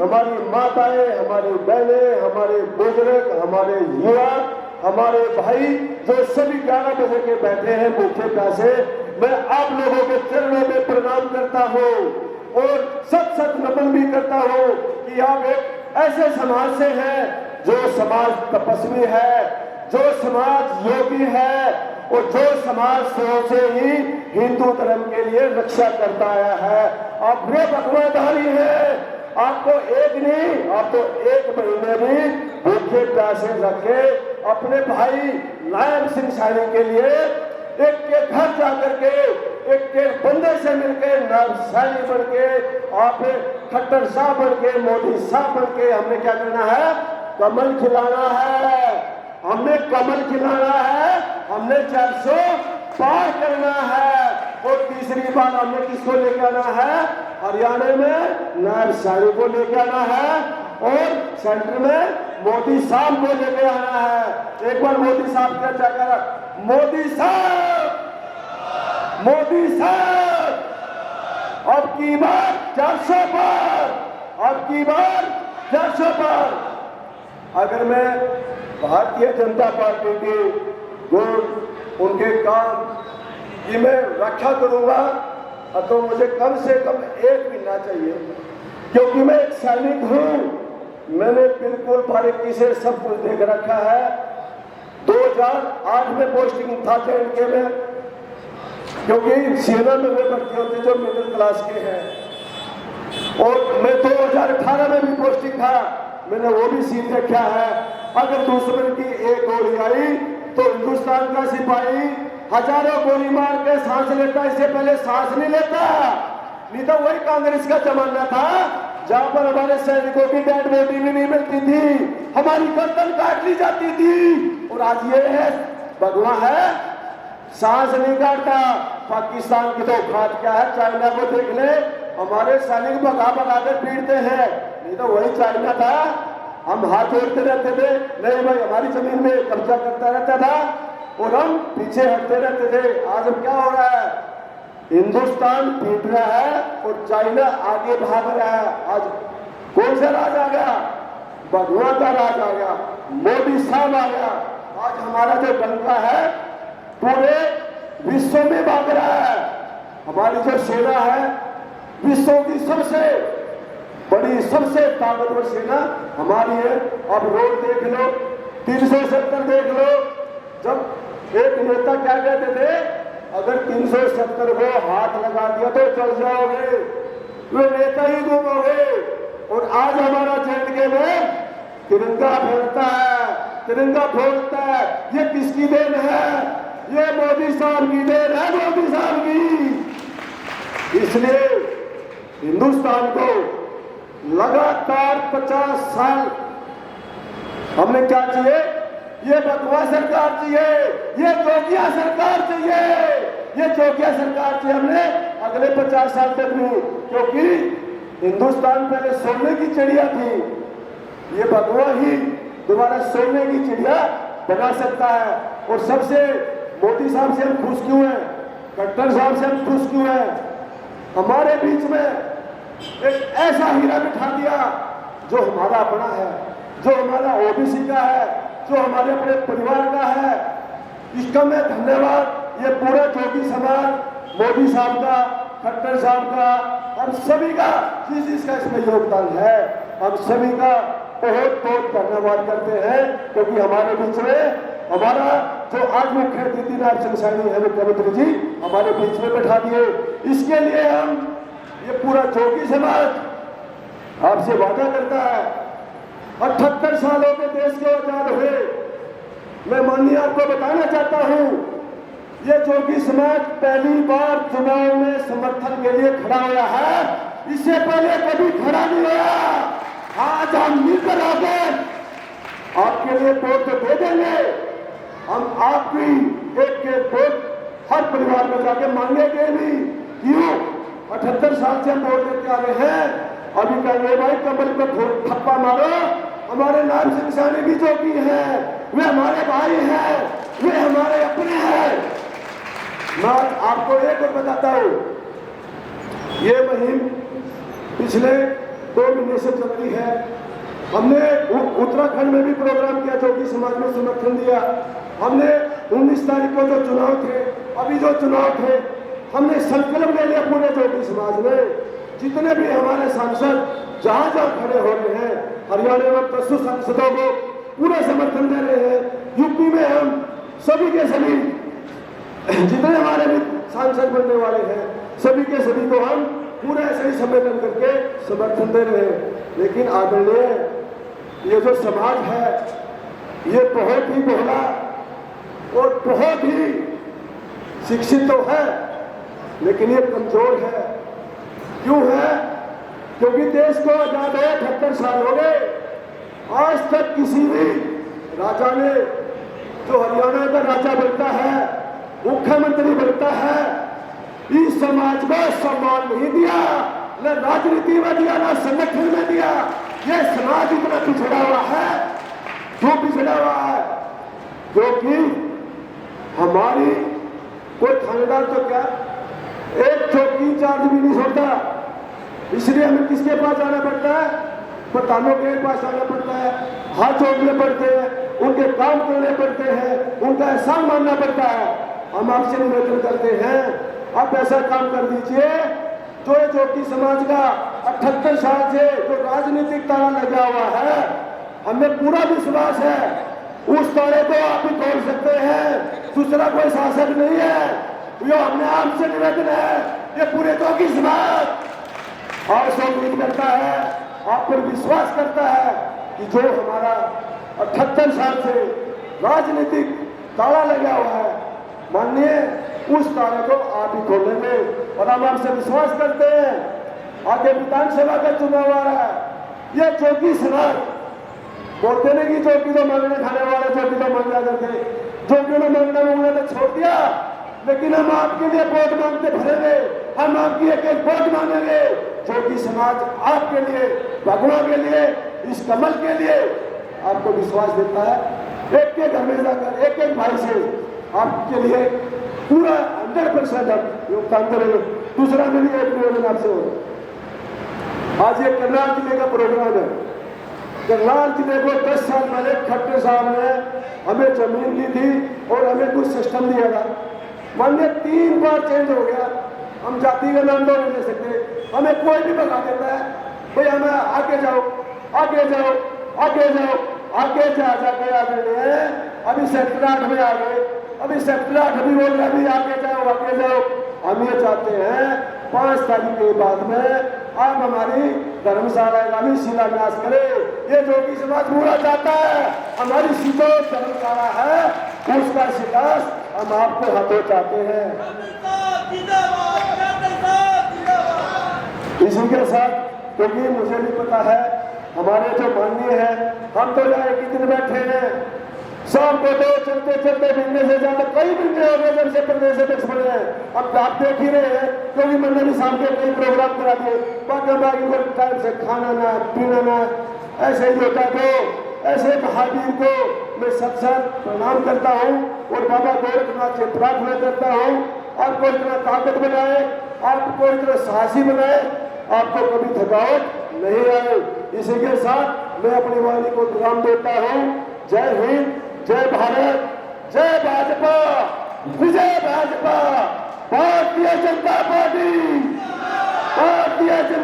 हमारी माताएं, हमारी बहनें, हमारे बुजुर्ग, हमारे युवा, हमारे भाई जो सभी 11 बजे के बैठे हैं भूखे प्यासे, मैं आप लोगों के चरणों में प्रणाम करता हूँ और सत सत नमन भी करता हूँ कि आप एक ऐसे समाज से हैं जो समाज तपस्वी है, जो समाज योगी है और जो समाज शुरू से ही हिंदू धर्म के लिए रक्षा करता आया है। आप वे भगवाधारी हैं, आपको एक नहीं, आप तो 1 महीने भी भूखे प्यासे रखे अपने भाई नायब सिंह सैनी के लिए एक के घर जाकर के एक के बंदे से मिलकर नायब सैनी बन के, आप खट्टर साहब बन के, मोदी साहब बन के हमने क्या करना है? कमल खिलाना है, हमने कमल खिलाना है, हमने 400 पार करना है। और तीसरी बार हमने किसको लेके आना है? हरियाणा में नायब सैनी को लेके आना है और सेंटर में मोदी साहब को लेके आना है। एक बार मोदी साहब क्या चाहेगा? मोदी साहब, मोदी साहब, अब की बार 400 पार, अब की बार 400 पार। अगर मैं भारतीय जनता पार्टी के गुण, उनके काम की मैं व्याख्या करूंगा तो मुझे कम से कम एक मिलना चाहिए, क्योंकि मैं एक सैनिक हूं। मैंने बिल्कुल बारीकी से सब कुछ देख रखा है। 2008 में पोस्टिंग था JNK में, क्योंकि सेना में वे भर्ती होते जो मिडिल क्लास के हैं। और मैं 2018 में भी पोस्टिंग था, मैंने वो भी सीन देखा है। अगर दुश्मन की एक गोली आई तो हिंदुस्तान का सिपाही हजारों गोली मार के सांस लेता, इससे पहले सांस नहीं लेता। नहीं तो वही कांग्रेस का जमाना था जहां पर हमारे सैनिकों की डेड बॉडी भी नहीं मिलती थी, हमारी गर्दन काट ली जाती थी। और आज ये है भगवा है, सांस नहीं काटता। पाकिस्तान की तो औकात क्या है? चाइना को देख ले, हमारे सैनिक भगा भगा कर पीटते हैं। नहीं तो वही चाइना था, हम हाथ जोड़ते रहते थे, नहीं भाई हमारी जमीन में कब्जा करता रहता था और हम पीछे हटते रहते थे। आज अब क्या हो रहा है? हिंदुस्तान पीट रहा है और चाइना आगे भाग रहा है। आज कौन सा राज आ गया? भगवा का राज आ गया, मोदी साहब आ गया। आज हमारा जो डंका है पूरे विश्व में भाग रहा है। हमारी जो सेना है विश्व की सबसे बड़ी, सबसे ताकतवर सेना हमारी है। अब रोड देख लो, 370 देख लो। जब एक नेता क्या कहते थे, अगर 370 को हाथ लगा दिया तो चल जाओगे, वे नेता ही गुम हो गए। और आज हमारा JNK में तिरंगा फहरता है, तिरंगा फहरता है। ये किसकी देन है? ये मोदी साहब की देन है, मोदी साहब की। इसलिए हिंदुस्तान को लगातार 50 साल हमने क्या चाहिए? ये बकवास सरकार चाहिए, ये जोगिया सरकार चाहिए, ये जोगिया सरकार चाहिए हमने अगले 50 साल तक भी। क्योंकि हिंदुस्तान पहले सोने की चिड़िया थी, ये भगवा ही दोबारा सोने की चिड़िया बना सकता है। और सबसे मोदी साहब से हम खुश क्यों हैं? खट्टर साहब से हम खुश क्यों हैं? हमारे बीच में एक ऐसा हीरा बिठा दिया जो हमारा अपना है, जो हमारा OBC का है, जो हमारे अपने परिवार का है। इसका मैं धन्यवाद ये पूरा जोगी समाज, मोदी साहब का, खट्टर साहब का, हम सभी का, जिसका इसमें योगदान है, हम सभी का बहुत बहुत धन्यवाद करते हैं। क्योंकि हमारे बीच में हमारा जो आज मुख्य अतिथि नायब सिंह सैनी है मुख्यमंत्री जी हमारे बीच में बैठा दिए। इसके लिए हम ये पूरा जोगी समाज आपसे वादा करता है। 78 सालों के देश के आजाद हुए, मैं माननीय आपको बताना चाहता हूं, ये जोगी समाज पहली बार चुनाव में समर्थन के लिए खड़ा हुआ है। इससे पहले कभी खड़ा नहीं हुआ। आज हम मिलकर आकर आपके लिए वोट तो दे देंगे, हम आपकी एक वोट हर परिवार में जाके मांगेंगे भी। क्यों? 78 साल से हम वोट देते आ रहे हैं। अभी कहेंगे भाई कमल पे थप्पा मारो, हमारे नायब सिंह सैनी भी जोगी हैं, वे हमारे भाई हैं, वे हमारे अपने हैं। मैं आपको एक और बताता हूं, ये मुहिम पिछले 2 महीने से चल रही है। हमने उत्तराखंड में भी प्रोग्राम किया, चौकी समाज में समर्थन दिया। हमने 19 तारीख को जो चुनाव थे, अभी जो चुनाव थे, हमने संकल्प ले लिया पूरे चौकी समाज में, जितने भी हमारे सांसद जहां जहां खड़े हो रहे हैं, हरियाणा में प्रस्तुत सांसदों को पूरा समर्थन दे रहे हैं। यूपी में हम सभी के सभी जितने हमारे भी सांसद बनने वाले हैं, सभी के सभी को हम पूरा ऐसे ही सम्मेलन करके समर्थन दे रहे हैं। लेकिन आदरणीय ये जो समाज है, ये बहुत ही बहुला और बहुत ही शिक्षित तो है, लेकिन ये कमजोर है। क्यों है? क्योंकि देश को आजाद हुए 78 साल हो गए, आज तक किसी भी राजा ने, जो हरियाणा का राजा बनता है, मुख्यमंत्री बनता है, इस समाज को सम्मान नहीं दिया, न राजनीति में दिया, न संगठन में दिया। ये समाज इतना पिछड़ा हुआ है, क्यों पिछड़ा हुआ है? क्योंकि हमारी कोई थानेदार तो क्या एक चौकी इंचार्ज भी नहीं छोड़ता, इसलिए हमें किसके पास जाना पड़ता है? प्रधानों के पास जाना पड़ता है, हाथ जोड़ने पड़ते हैं, उनके काम करने पड़ते हैं, उनका एहसान मानना पड़ता है। हम आपसे निवेदन करते हैं, आप ऐसा काम कर दीजिए जो ये चौकी समाज का 78 साल से जो राजनीतिक ताला लगा हुआ है, हमें पूरा विश्वास है उस ताले को आप ही खोल सकते हैं, दूसरा कोई शासक नहीं है। यो हमने आपसे निवेदन है, ये पूरे चौकी समाज और से उम्मीद करता है, आप पर विश्वास करता है कि जो हमारा 78 साल से राजनीतिक ताला लगा हुआ है, माननीय उस ताले को आप ही खोलेंगे। और हम आपसे विश्वास करते हैं, आगे विधानसभा का चुनाव आ रहा है, ये चौकी समाज बोलते नहीं कि चौकी तो मांगने खाने वाले, चौकी तो मांग जाते थे, चौकी ने मांगना मांगना तो छोड़ दिया, लेकिन हम आपके लिए वोट मांगते भरेंगे, हम आपकी एक एक वोट मांगेंगे। चौकी समाज आपके लिए, भगवान के लिए, इस कमल के लिए आपको विश्वास देता है। एक के घर में जाकर एक एक भाई से आपके लिए पूरा 100% आप योगदान करेंगे। दूसरा मेरी एक निवेदन आपसे हो, आज ये करनाल जिले का प्रोग्राम है। करनाल जिले को 10 साल पहले खट्टर साहब ने हमें जमीन दी थी और हमें कुछ सिस्टम दिया था। मान्य 3 बार चेंज हो गया, हम जाति का नाम तो नहीं ले सकते, हमें कोई भी बता देता है भाई हमें आगे जाओ, आगे जाओ, आगे जाओ, आगे जा जाके आ गए हैं। अभी सेक्टर 8 में आ गए, अभी सेक्टर 8 भी बोल रहे अभी आगे जाओ, आगे जाओ। हम ये चाहते हैं 5 तारीख के बाद में आप हमारी धर्मशाला का भी शिलान्यास करें। ये चौकी समाज पूरा चाहता है, हमारी सीधो धर्मशाला है, उसका शिलान्यास हम आपको हाथों चाहते हैं। इसी के साथ, क्योंकि मुझे भी पता है हमारे जो माननीय हैं, हम तो यहाँ एक दिन बैठे हैं, शाम को तो चलते चलते मिलने से ज्यादा कई महीने हो गए जब से प्रदेश अध्यक्ष बने हैं। अब आप देख ही रहे हैं, क्योंकि मैंने भी शाम के कई प्रोग्राम करा दिए, बाकी को टाइम से खाना ना पीना ना, ऐसे ही होता। तो ऐसे महावीर को मैं सत्संग प्रणाम करता हूँ और बाबा गोरखनाथ से प्रार्थना करता हूँ, आपको इतना ताकत बनाए, आपको इतना साहसी बनाए, आपको कभी थकावट नहीं आए। इसी के साथ मैं अपनी वाणी को विराम देता हूँ। जय हिंद, जय भारत, जय भाजपा, विजय भाजपा, भारतीय जनता पार्टी, भारतीय जनता